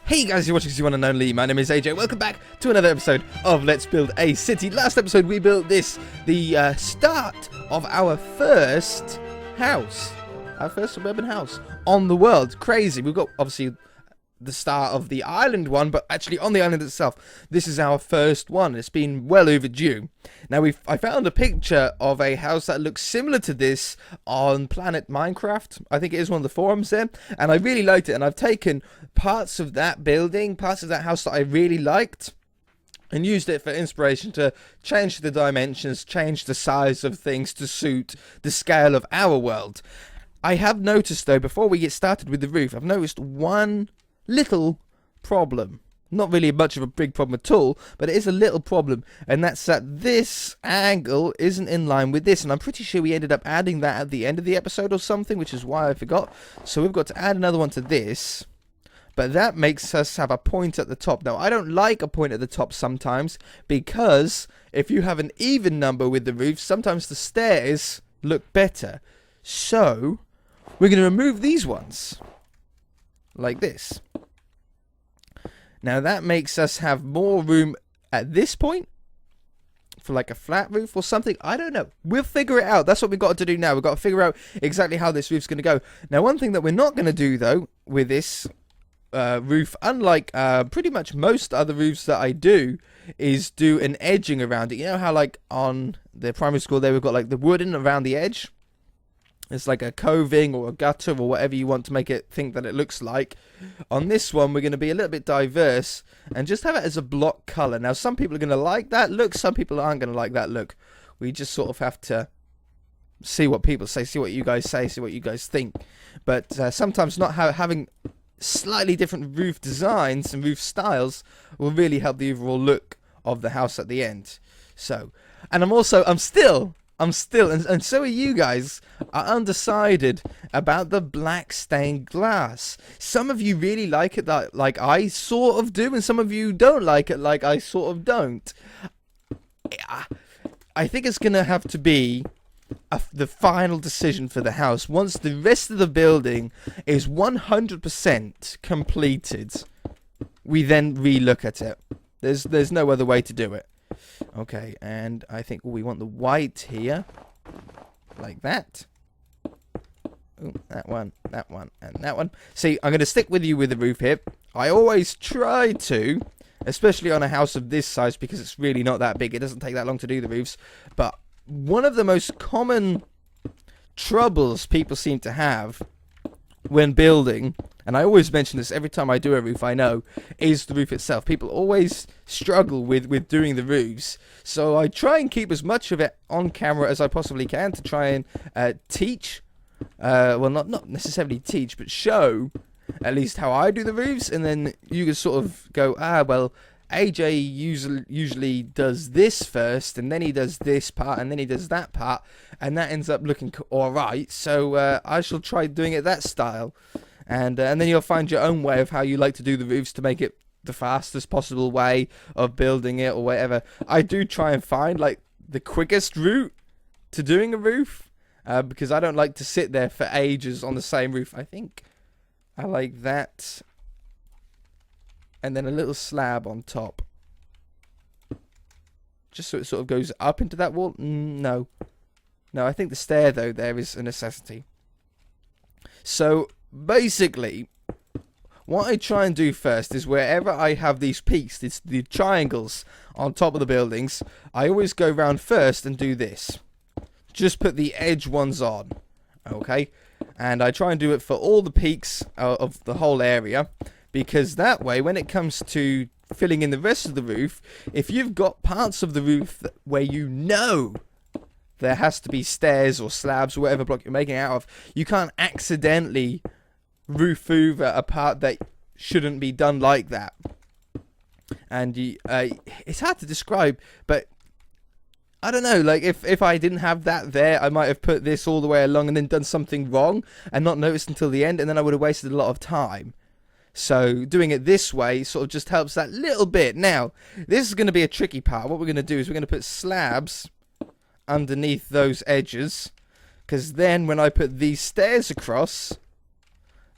Hey guys, you're watching the one and only. My name is AJ. Welcome back to another episode of Let's Build a City. Last episode we built this, the start of our first house. Our first suburban house on the world. Crazy. We've got, obviously, the start of the island one, but actually on the island itself, this is our first one. It's been well overdue. Now, I found a picture of a house that looks similar to this on Planet Minecraft. I think it is one of the forums there, and I really liked it, and I've taken parts of that building, parts of that house that I really liked, and used it for inspiration to change the dimensions, change the size of things to suit the scale of our world. I have noticed, though, before we get started with the roof, I've noticed one little problem. Not really much of a big problem at all, but it is a little problem, and that's that this angle isn't in line with this, and I'm pretty sure we ended up adding that at the end of the episode or something, which is why I forgot. So we've got to add another one to this, but that makes us have a point at the top. Now, I don't like a point at the top sometimes, because if you have an even number with the roof, sometimes the stairs look better. So we're going to remove these ones like this. Now that makes us have more room at this point for like a flat roof or something. I don't know. We'll figure it out. That's what we've got to do now. We've got to figure out exactly how this roof's going to go. Now, one thing that we're not going to do, though, with this roof, unlike pretty much most other roofs that I do, is do an edging around it. You know how, like, on the primary school there, we've got, like, the wooden around the edge? It's like a coving or a gutter or whatever you want to make it think that it looks like. On this one, we're going to be a little bit diverse and just have it as a block colour. Now, some people are going to like that look. Some people aren't going to like that look. We just sort of have to see what people say, see what you guys say, see what you guys think. But sometimes not having slightly different roof designs and roof styles will really help the overall look of the house at the end. So, and I'm still, and so are you guys, are undecided about the black stained glass. Some of you really like it like I sort of do, and some of you don't like it like I sort of don't. I think it's going to have to be the final decision for the house. Once the rest of the building is 100% completed, we then re-look at it. There's no other way to do it. Okay, and I think we want the white here, like that. Ooh, that one, and that one. See, I'm going to stick with you with the roof here. I always try to, especially on a house of this size, because it's really not that big. It doesn't take that long to do the roofs. But one of the most common troubles people seem to have when building, and I always mention this every time I do a roof, I know, is the roof itself. People always struggle with doing the roofs, so I try and keep as much of it on camera as I possibly can to try and teach, well, not necessarily teach, but show at least how I do the roofs, and then you can sort of go, well, AJ usually does this first, and then he does this part, and then he does that part, and that ends up looking alright, so I shall try doing it that style. And then you'll find your own way of how you like to do the roofs to make it the fastest possible way of building it or whatever. I do try and find like the quickest route to doing a roof, because I don't like to sit there for ages on the same roof. I think I like that. And then a little slab on top. Just so it sort of goes up into that wall. No, I think the stair though there is a necessity. So basically, what I try and do first is wherever I have these peaks, the triangles on top of the buildings, I always go round first and do this. Just put the edge ones on, okay? And I try and do it for all the peaks of the whole area, because that way, when it comes to filling in the rest of the roof, if you've got parts of the roof where you know there has to be stairs or slabs or whatever block you're making it out of, you can't accidentally roof over a part that shouldn't be done like that. And it's hard to describe, but I don't know, like if I didn't have that there, I might have put this all the way along and then done something wrong and not noticed until the end, and then I would have wasted a lot of time. So doing it this way sort of just helps that little bit. Now, this is going to be a tricky part. What we're going to do is we're going to put slabs underneath those edges, because then when I put these stairs across,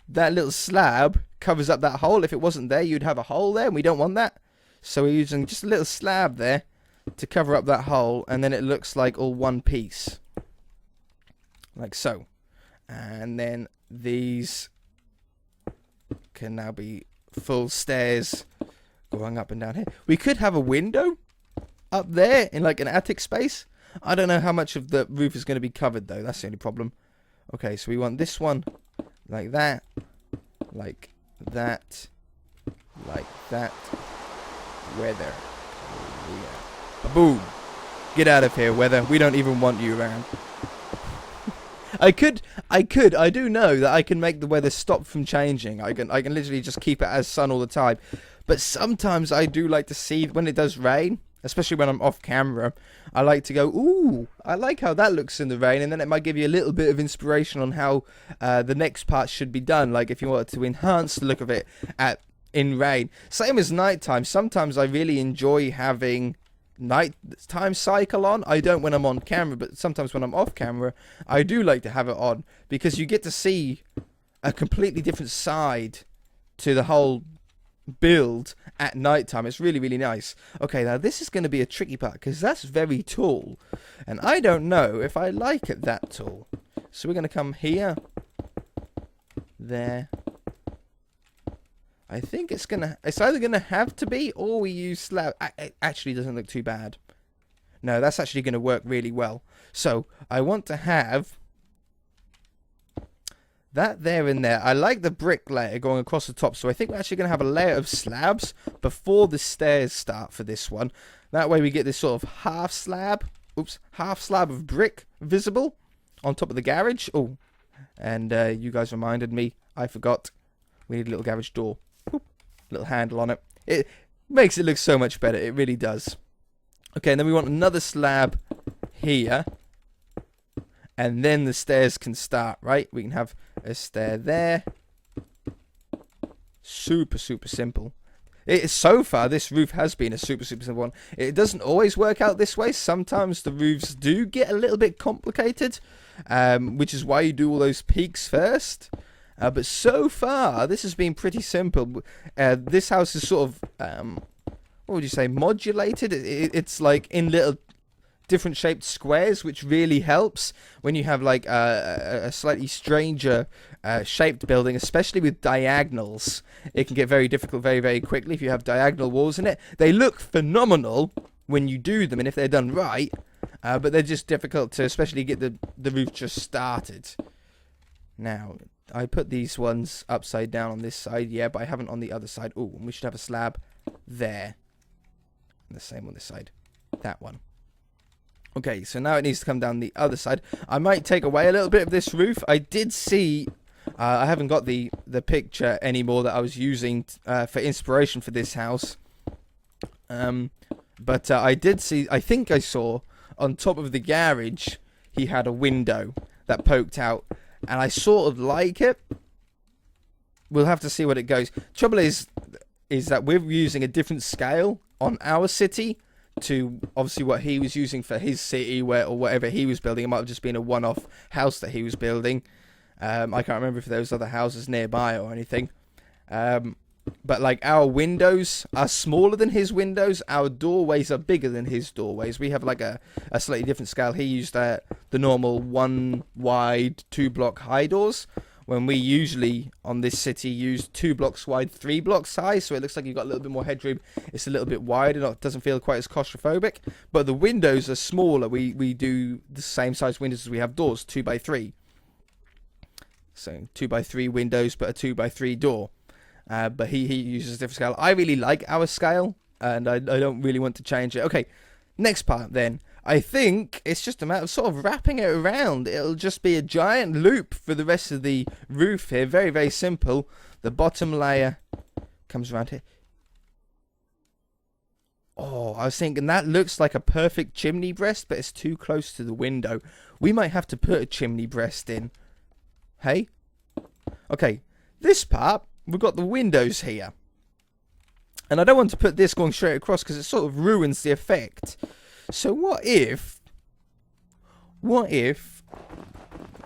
that little slab covers up that hole. If it wasn't there, you'd have a hole there, and we don't want that. So we're using just a little slab there to cover up that hole, and then it looks like all one piece. Like so. And then these can now be full stairs going up and down here. We could have a window up there in like an attic space. I don't know how much of the roof is going to be covered though. That's the only problem. Okay, so we want this one like that, like that, like that. Weather. Yeah. Boom. Get out of here, weather. We don't even want you around. I do know that I can make the weather stop from changing. I can literally just keep it as sun all the time. But sometimes I do like to see when it does rain, especially when I'm off camera. I like to go, ooh, I like how that looks in the rain, and then it might give you a little bit of inspiration on how the next part should be done. Like if you wanted to enhance the look of it in rain. Same as nighttime. Sometimes I really enjoy having nighttime cycle on. I don't when I'm on camera, but sometimes when I'm off camera, I do like to have it on because you get to see a completely different side to the whole build at nighttime. It's really, really nice. Okay, now this is going to be a tricky part because that's very tall, and I don't know if I like it that tall. So we're going to come here, there. I think it's either gonna have to be, or we use slab. It actually doesn't look too bad. No, that's actually gonna work really well. So I want to have that there and there. I like the brick layer going across the top, so I think we're actually gonna have a layer of slabs before the stairs start for this one. That way we get this sort of half slab of brick visible on top of the garage. Oh, and you guys reminded me. I forgot. We need a little garage door. Little handle on it. It makes it look so much better. It really does. Okay, and then we want another slab here. And then the stairs can start, right? We can have a stair there. Super, super simple. So far, this roof has been a super, super simple one. It doesn't always work out this way. Sometimes the roofs do get a little bit complicated. Which is why you do all those peaks first. But so far, this has been pretty simple. This house is sort of, what would you say, modulated? It's like in little different shaped squares, which really helps when you have like a slightly stranger shaped building, especially with diagonals. It can get very difficult very, very quickly if you have diagonal walls in it. They look phenomenal when you do them and if they're done right, but they're just difficult to especially get the roof just started. Now, I put these ones upside down on this side, yeah, but I haven't on the other side. Oh, and we should have a slab there. And the same on this side. That one. Okay, so now it needs to come down the other side. I might take away a little bit of this roof. I did see... I haven't got the picture anymore that I was using for inspiration for this house. But I did see... I think I saw on top of the garage, he had a window that poked out. And I sort of like it. We'll have to see what it goes. Trouble is that we're using a different scale on our city to obviously what he was using for his city or whatever he was building. It might have just been a one-off house that he was building. I can't remember if there was other houses nearby or anything. But like our windows are smaller than his windows. Our doorways are bigger than his doorways. We have like a slightly different scale. He used the normal 1 wide 2 block high doors. When we usually on this city use 2 blocks wide, 3 blocks high. So it looks like you've got a little bit more headroom. It's a little bit wider. It doesn't feel quite as claustrophobic. But the windows are smaller. We do the same size windows as we have doors, 2x3. So 2x3 windows, but a 2x3 door. But he uses a different scale. I really like our scale, and I don't really want to change it. Okay, next part then. I think it's just a matter of sort of wrapping it around. It'll just be a giant loop for the rest of the roof here. Very, very simple. The bottom layer comes around here. Oh, I was thinking that looks like a perfect chimney breast, but it's too close to the window. We might have to put a chimney breast in. Hey? Okay, this part... We've got the windows here. And I don't want to put this going straight across because it sort of ruins the effect. So what if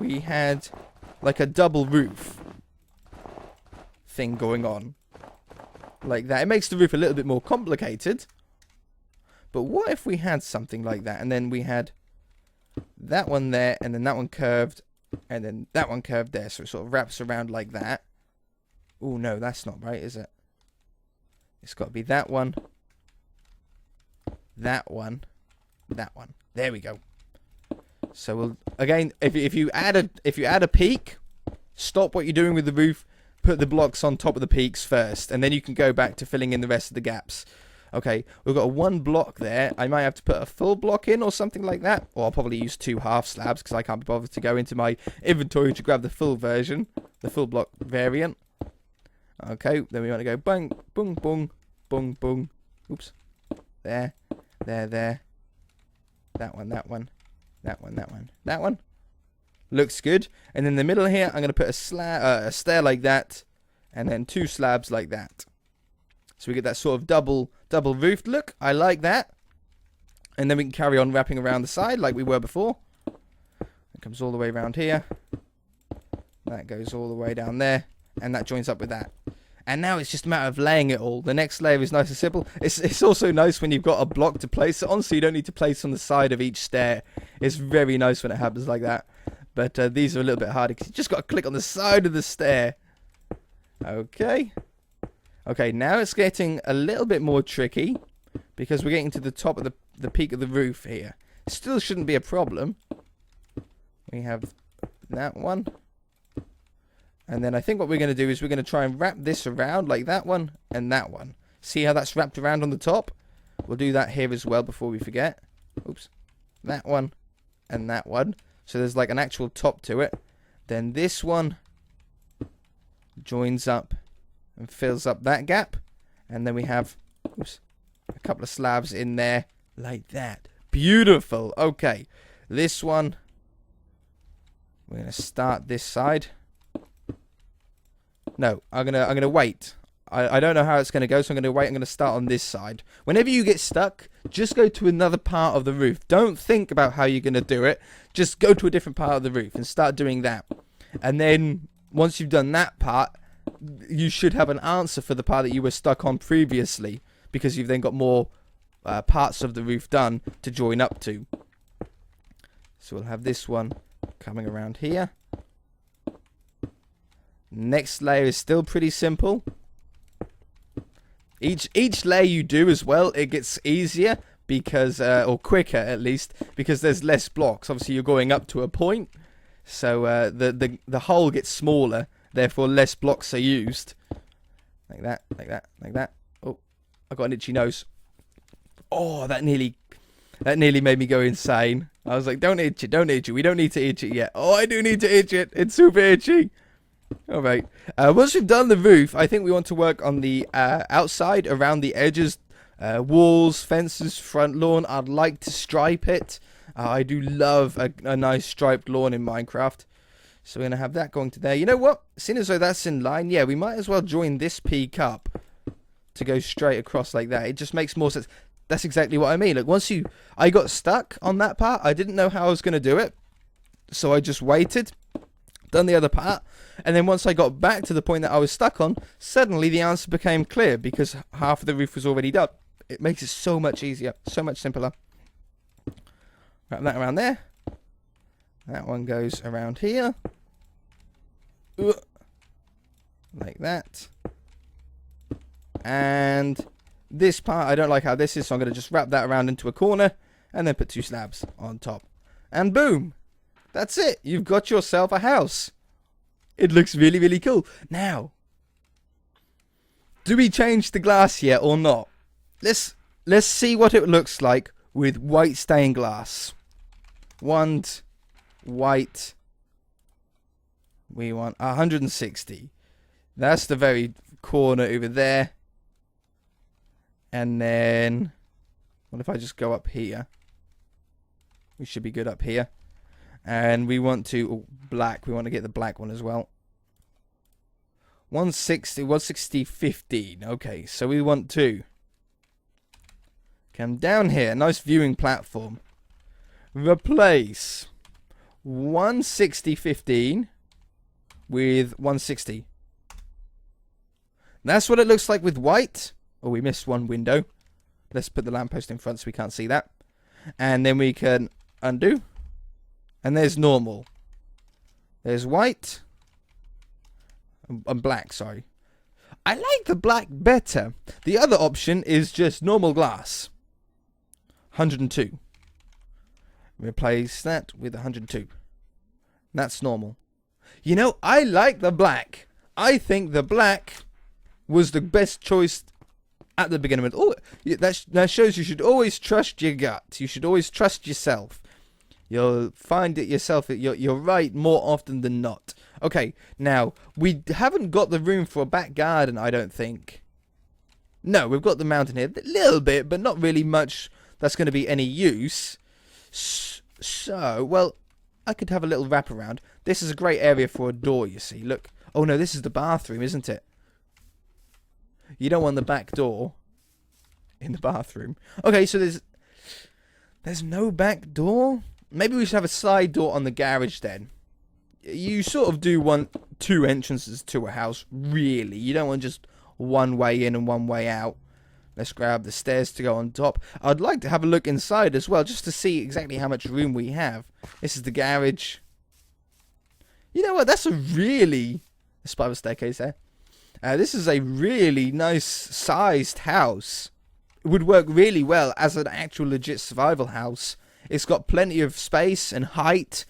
we had like a double roof thing going on. Like that. It makes the roof a little bit more complicated. But what if we had something like that, and then we had that one there, and then that one curved, and then that one curved there, so it sort of wraps around like that. Oh no, that's not right, is it? It's got to be that one, that one, that one. There we go. So we'll again, if you add a peak, stop what you're doing with the roof, put the blocks on top of the peaks first, and then you can go back to filling in the rest of the gaps. Okay, we've got a 1 block there. I might have to put a full block in or something like that. Or I'll probably use 2 half slabs because I can't be bothered to go into my inventory to grab the full version. The full block variant. Okay, then we want to go bang, boom, boom, boom, boom. Oops. There, there, there. That one, that one, that one, that one, that one. Looks good. And in the middle here, I'm going to put a stair like that. And then 2 slabs like that. So we get that sort of double roofed look. I like that. And then we can carry on wrapping around the side like we were before. It comes all the way around here. That goes all the way down there. And that joins up with that. And now it's just a matter of laying it all. The next layer is nice and simple. It's also nice when you've got a block to place it on, so you don't need to place on the side of each stair. It's very nice when it happens like that. But these are a little bit harder because you just got to click on the side of the stair. Okay. Okay, now it's getting a little bit more tricky because we're getting to the top of the peak of the roof here. Still shouldn't be a problem. We have that one. And then I think what we're going to do is we're going to try and wrap this around like that one and that one. See how that's wrapped around on the top? We'll do that here as well before we forget. Oops. That one and that one. So there's like an actual top to it. Then this one joins up and fills up that gap. And then we have a couple of slabs in there like that. Beautiful. Okay. This one, we're going to start this side. No, I'm gonna wait. I don't know how it's gonna go, so I'm gonna wait. I'm gonna start on this side. Whenever you get stuck, just go to another part of the roof. Don't think about how you're gonna do it. Just go to a different part of the roof and start doing that. And then once you've done that part, you should have an answer for the part that you were stuck on previously, because you've then got more parts of the roof done to join up to. So we'll have this one coming around here. Next layer is still pretty simple. Each layer you do as well, it gets easier because, or quicker at least, because there's less blocks. Obviously, you're going up to a point, so the hole gets smaller. Therefore, less blocks are used. Like that, like that, like that. Oh, I got an itchy nose. Oh, that nearly made me go insane. I was like, don't itch it, don't itch it. We don't need to itch it yet. Oh, I do need to itch it. It's super itchy. Alright, once we've done the roof, I think we want to work on the outside, around the edges, walls, fences, front lawn. I'd like to stripe it. I do love a nice striped lawn in Minecraft. So we're going to have that going to there. You know what? Seeing as though that's in line, yeah, we might as well join this peak up to go straight across like that. It just makes more sense. That's exactly what I mean. Like, I got stuck on that part. I didn't know how I was going to do it. So I just waited. Done the other part, and then once I got back to the point that I was stuck on, suddenly the answer became clear because half of the roof was already done. It makes it so much easier, so much simpler. Wrap that around there. That one goes around here. Like that. And this part, I don't like how this is, so I'm going to just wrap that around into a corner and then put 2 slabs on top. And boom! That's it. You've got yourself a house. It looks really, really cool. Now, do we change the glass yet or not? Let's see what it looks like with white stained glass. Want white. We want 160. That's the very corner over there. And then, what if I just go up here? We should be good up here. And we want to, black, we want to get the black one as well. 160, 15. Okay, so we want to come down here, nice viewing platform. Replace 160, 15 with 160. That's what it looks like with white. Oh, we missed one window. Let's put the lamppost in front so we can't see that. And then we can undo. And there's normal. There's white. And black, sorry. I like the black better. The other option is just normal glass. 102. Replace that with 102. That's normal. You know, I like the black. I think the black was the best choice at the beginning. Oh, that shows you should always trust your gut. You should always trust yourself. You'll find it yourself. You're right more often than not. Okay, now, we haven't got the room for a back garden, I don't think. No, we've got the mountain here. A little bit, but not really much that's going to be any use. So, well, I could have a little wrap around. This is a great area for a door, you see. Look. Oh, no, this is the bathroom, isn't it? You don't want the back door in the bathroom. Okay, so there's no back door? Maybe we should have a side door on the garage then. You sort of do want 2 entrances to a house, really. You don't want just one way in and one way out. Let's grab the stairs to go on top. I'd like to have a look inside as well, just to see exactly how much room we have. This is the garage. You know what? That's a spiral staircase there. This is a really nice sized house. It would work really well as an actual legit survival house. It's got plenty of space and height.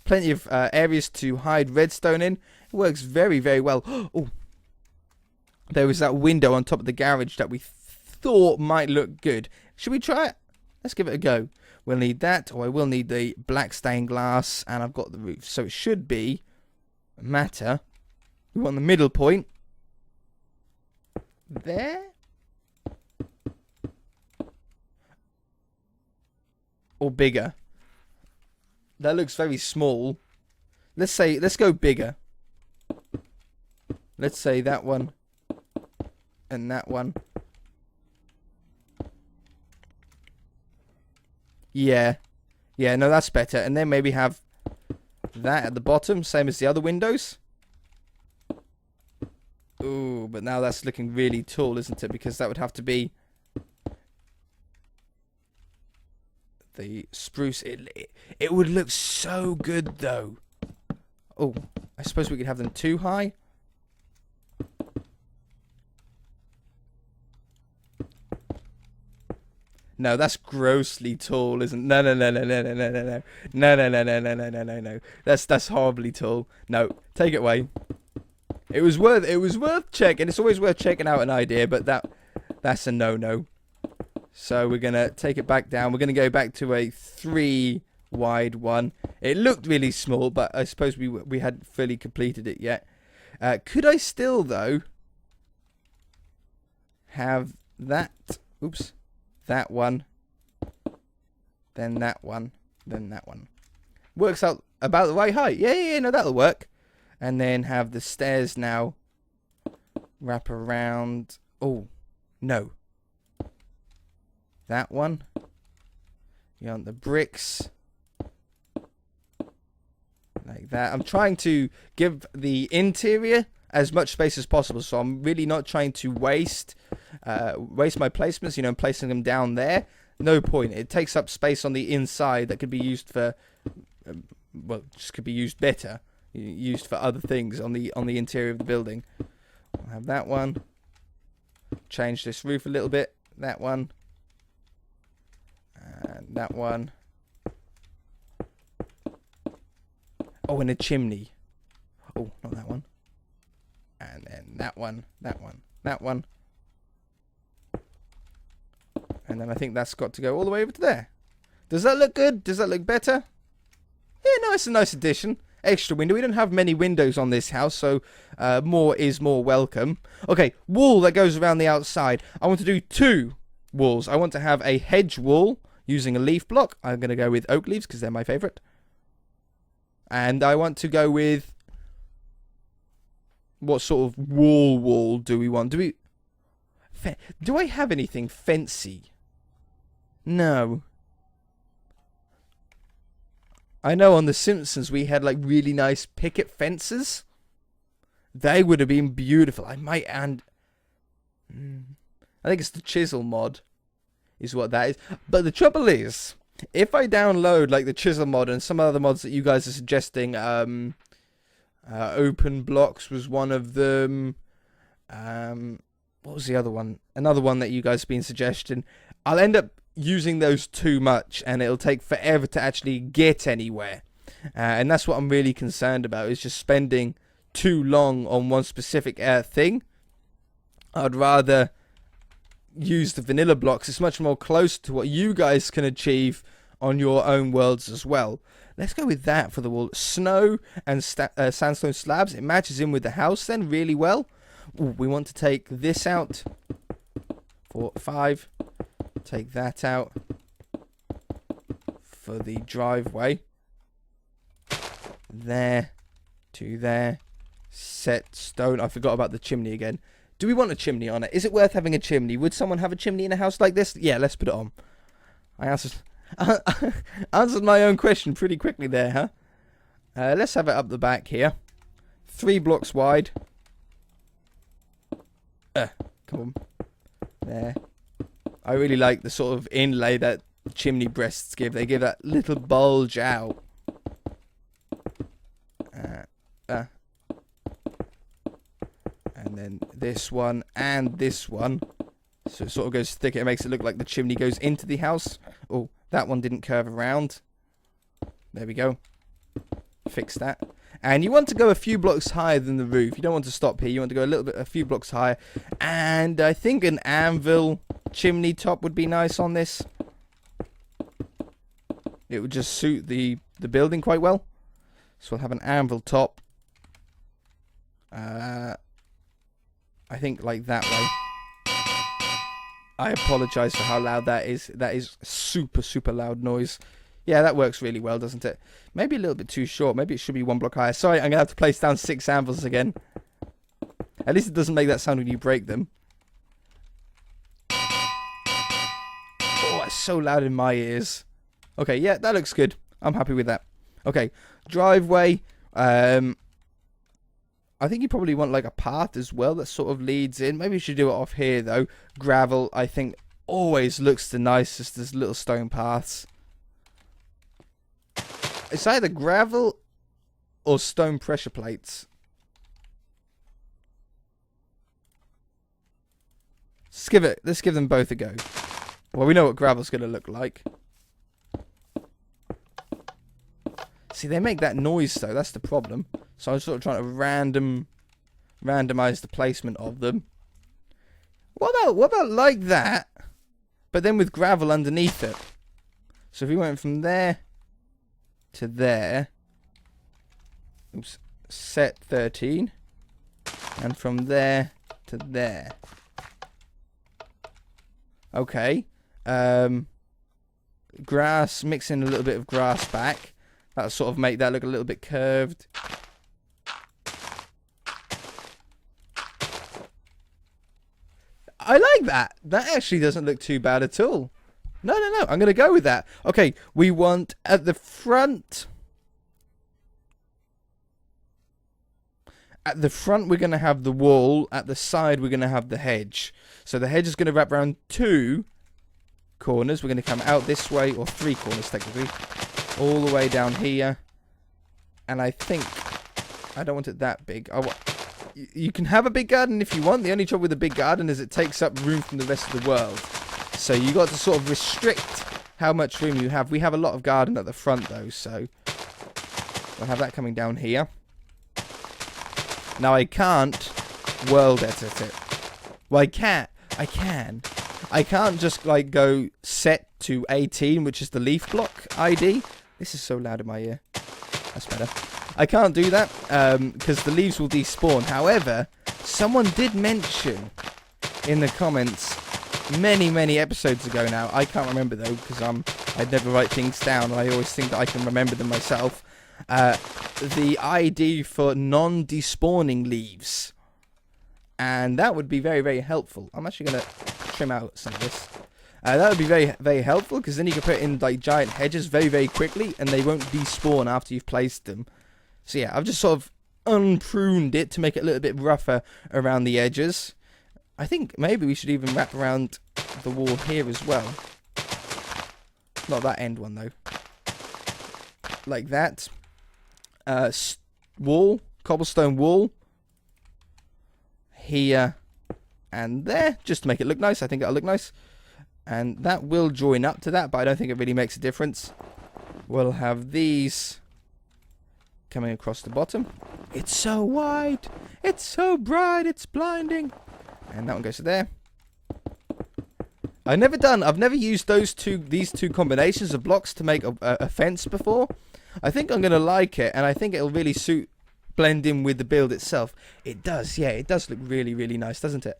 Plenty of areas to hide redstone in. It works very, very well. Oh, there was that window on top of the garage that we thought might look good. Should we try it? Let's give it a go. We'll need that, or I will need the black stained glass, and I've got the roof. So it should be matter. We want the middle point. There. Or bigger. That looks very small. Let's go bigger. Let's say that one. And that one. Yeah. Yeah, no, that's better. And then maybe have that at the bottom, same as the other windows. Ooh, but now that's looking really tall, isn't it? Because that would have to be the spruce. It would look so good, though. Oh, I suppose we could have them too high. No, that's grossly tall, isn't? No. That's horribly tall. No, take it away. It was worth checking. It's always worth checking out an idea, but that's a no. So we're gonna take it back down. We're gonna go back to a 3 wide one. It looked really small, but I suppose we hadn't fully completed it yet. Could I still though have that? Oops. That one, then that one, then that one. Works out about the right height. Yeah, no, that'll work. And then have the stairs now wrap around. Oh, no. That one. You want the bricks. Like that. I'm trying to give the interior as much space as possible, so I'm really not trying to waste my placements, you know, placing them down there. No point. It takes up space on the inside that could be used for, well, just could be used better, used for other things on the interior of the building. I'll have that one. Change this roof a little bit. That one. And that one. Oh, and a chimney. Oh, not that one. And then that one, that one, that one. And then I think that's got to go all the way over to there. Does that look good? Does that look better? Yeah, no, it's a nice addition. Extra window. We don't have many windows on this house, so more is more welcome. Okay, wall that goes around the outside. I want to do 2 walls. I want to have a hedge wall using a leaf block. I'm going to go with oak leaves because they're my favourite. And I want to go with... What sort of wall do we want? Do I have anything fancy? No. I know on The Simpsons we had like really nice picket fences. They would have been beautiful. I might I think it's the chisel mod is what that is. But the trouble is, if I download like the chisel mod and some other mods that you guys are suggesting, open blocks was one of them. What was the other one? Another one that you guys have been suggesting. I'll end up using those too much, and it'll take forever to actually get anywhere. And that's what I'm really concerned about, is just spending too long on one specific thing. I'd rather use the vanilla blocks. It's much more close to what you guys can achieve on your own worlds as well. Let's go with that for the wall. Snow and sandstone slabs. It matches in with the house then really well. Ooh, we want to take this out. 4, 5. Take that out for the driveway. There to there. Set stone. I forgot about the chimney again. Do we want a chimney on it? Is it worth having a chimney? Would someone have a chimney in a house like this? Yeah, let's put it on. I answered my own question pretty quickly there, huh? Let's have it up the back here. 3 blocks wide. Come on. There. I really like the sort of inlay that chimney breasts give. They give that little bulge out. And then this one and this one. So it sort of goes thicker. It makes it look like the chimney goes into the house. Oh, that one didn't curve around. There we go. Fix that. And you want to go a few blocks higher than the roof. You don't want to stop here. You want to go a few blocks higher. And I think an anvil chimney top would be nice on this. It would just suit the building quite well. So we'll have an anvil top. I think like that way. I apologize for how loud that is. That is super, super loud noise. Yeah, that works really well, doesn't it? Maybe a little bit too short. Maybe it should be 1 block higher. Sorry, I'm going to have to place down 6 anvils again. At least it doesn't make that sound when you break them. Oh, it's so loud in my ears. Okay, yeah, that looks good. I'm happy with that. Okay, driveway. I think you probably want like a path as well that sort of leads in. Maybe you should do it off here though. Gravel, I think, always looks the nicest as little stone paths. It's either gravel or stone pressure plates. Let's give them both a go. Well, we know what gravel's going to look like. See, they make that noise though. That's the problem. So I'm sort of trying to randomize the placement of them. What about like that? But then with gravel underneath it. So if we went from there to there. Oops. Set 13. And from there to there. Okay. Grass, mix in a little bit of grass back. That'll sort of make that look a little bit curved. I like that. That actually doesn't look too bad at all. No. I'm going to go with that. Okay, we want at the front. At the front, we're going to have the wall. At the side, we're going to have the hedge. So the hedge is going to wrap around 2 corners. We're going to come out this way, or 3 corners technically. All the way down here. And I think I don't want it that big. You can have a big garden if you want. The only trouble with a big garden is it takes up room from the rest of the world. So you got to sort of restrict how much room you have. We have a lot of garden at the front though, so we'll have that coming down here. Now I can't world edit it. Well, I can. I can't just like go set to 18, which is the leaf block ID. This is so loud in my ear. That's better. I can't do that because the leaves will despawn. However, someone did mention in the comments many episodes ago now. I can't remember though because I'd never write things down and I always think that I can remember them myself. The ID for non-despawning leaves. And that would be very helpful. I'm actually going to trim out some of this. That would be very helpful because then you can put in like giant hedges very quickly and they won't despawn after you've placed them. So yeah, I've just sort of unpruned it to make it a little bit rougher around the edges. I think maybe we should even wrap around the wall here as well. Not that end one, though. Like that. Wall. Cobblestone wall. Here and there. Just to make it look nice. I think it'll look nice. And that will join up to that, but I don't think it really makes a difference. We'll have these coming across the bottom. It's so wide. It's so bright. It's blinding. And that one goes to there. I've never used these two combinations of blocks to make a fence before. I think I'm going to like it, and I think it'll really blend in with the build itself. It does, yeah, it does look really, really nice, doesn't it?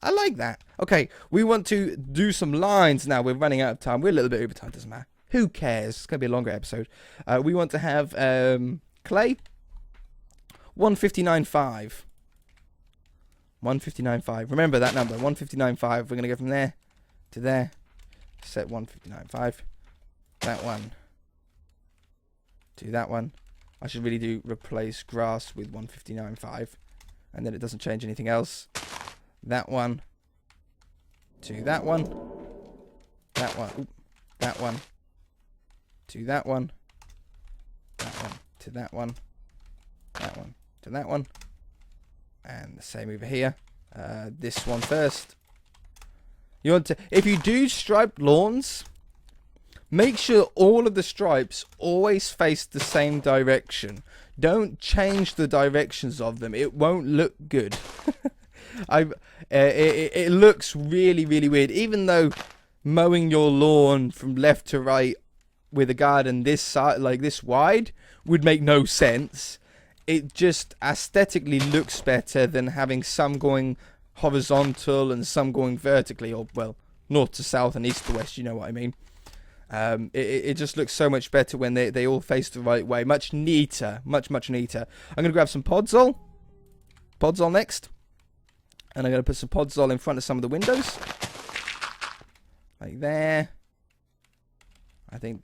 I like that. Okay, we want to do some lines now. We're running out of time. We're a little bit over time, doesn't matter. Who cares? It's going to be a longer episode. We want to have clay. 159.5. 159.5. Remember that number, 159.5. We're going to go from there to there. Set 159.5. That one. To that one. I should really do replace grass with 159.5. And then it doesn't change anything else. That one. To that one. That one. Oop. That one. To that one. That one. To that one. That one. To that one. And the same over here. This one first. You want to, if you do striped lawns, make sure all of the stripes always face the same direction. Don't change the directions of them. It won't look good. It looks really, really weird. Even though mowing your lawn from left to right with a garden this side, like this wide, would make no sense. It just aesthetically looks better than having some going horizontal and some going vertically, or well, north to south and east to west. You know what I mean? It just looks so much better when they all face the right way. Much neater. Much neater. I'm going to grab some podzol. Podzol next. And I'm going to put some podzol in front of some of the windows. Like there. I think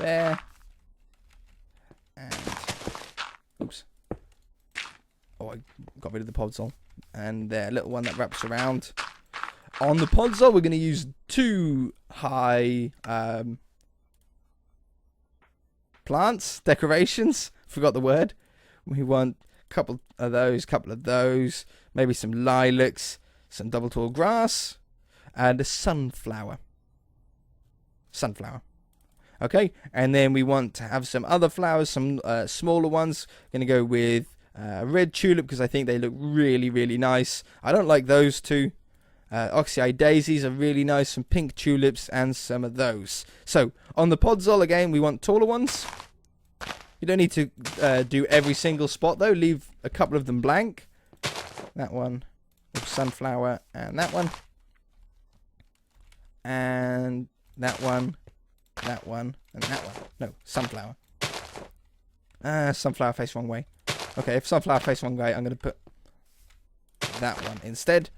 there. And oops. Oh, I got rid of the podzol. And there, little one that wraps around. On the podzol, we're going to use 2 high plants, decorations. Forgot the word. We want a couple of those, maybe some lilacs, some double tall grass, and a sunflower. Okay, and then we want to have some other flowers, some smaller ones. Going to go with red tulip because I think they look really, really nice. I don't like those two. Oxeye daisies are really nice, some pink tulips, and some of those. So, on the podzol again, we want taller ones. You don't need to do every single spot, though. Leave a couple of them blank. That one, sunflower, and that one. And that one, and that one. No, sunflower. Sunflower face wrong way. Okay, if sunflower face wrong way, I'm going to put that one instead.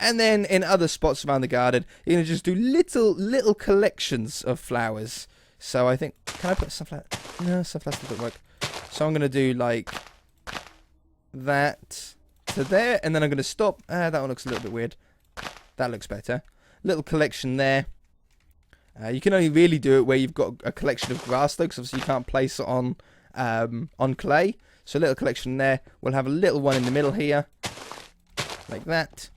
And then in other spots around the garden, you're going to just do little collections of flowers. So I think, can I put sunflower? No, sunflower doesn't work. So I'm going to do like that to there. And then I'm going to stop. That one looks a little bit weird. That looks better. Little collection there. You can only really do it where you've got a collection of grass though, because obviously you can't place it on clay. So a little collection there. We'll have a little one in the middle here. Like that.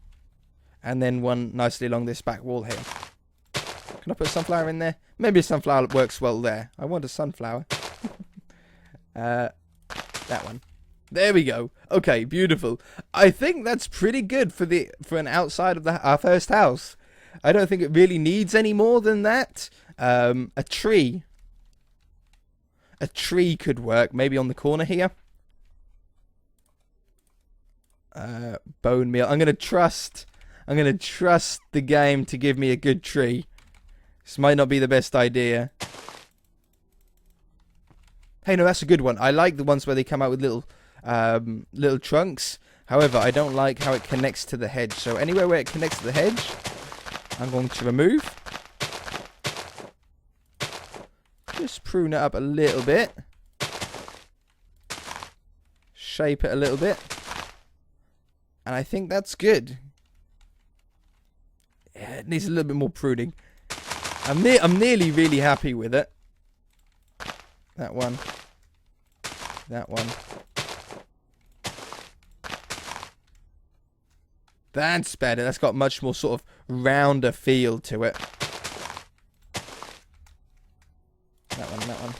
And then one nicely along this back wall here. Can I put a sunflower in there? Maybe a sunflower works well there. I want a sunflower. That one. There we go. Okay, beautiful. I think that's pretty good for an outside of our first house. I don't think it really needs any more than that. A tree. A tree could work. Maybe on the corner here. Bone meal. I'm going to trust the game to give me a good tree. This might not be the best idea. Hey, no, that's a good one. I like the ones where they come out with little trunks. However, I don't like how it connects to the hedge. So anywhere where it connects to the hedge, I'm going to remove. Just prune it up a little bit. Shape it a little bit. And I think that's good. Yeah, it needs a little bit more pruning. I'm nearly really happy with it. That one. That one. That's better. That's got much more sort of rounder feel to it. That one, that one.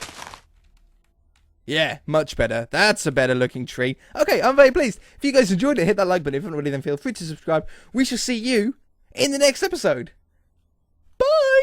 Yeah, much better. That's a better looking tree. Okay, I'm very pleased. If you guys enjoyed it, hit that like button. If you haven't already, then feel free to subscribe. We shall see you in the next episode. Bye!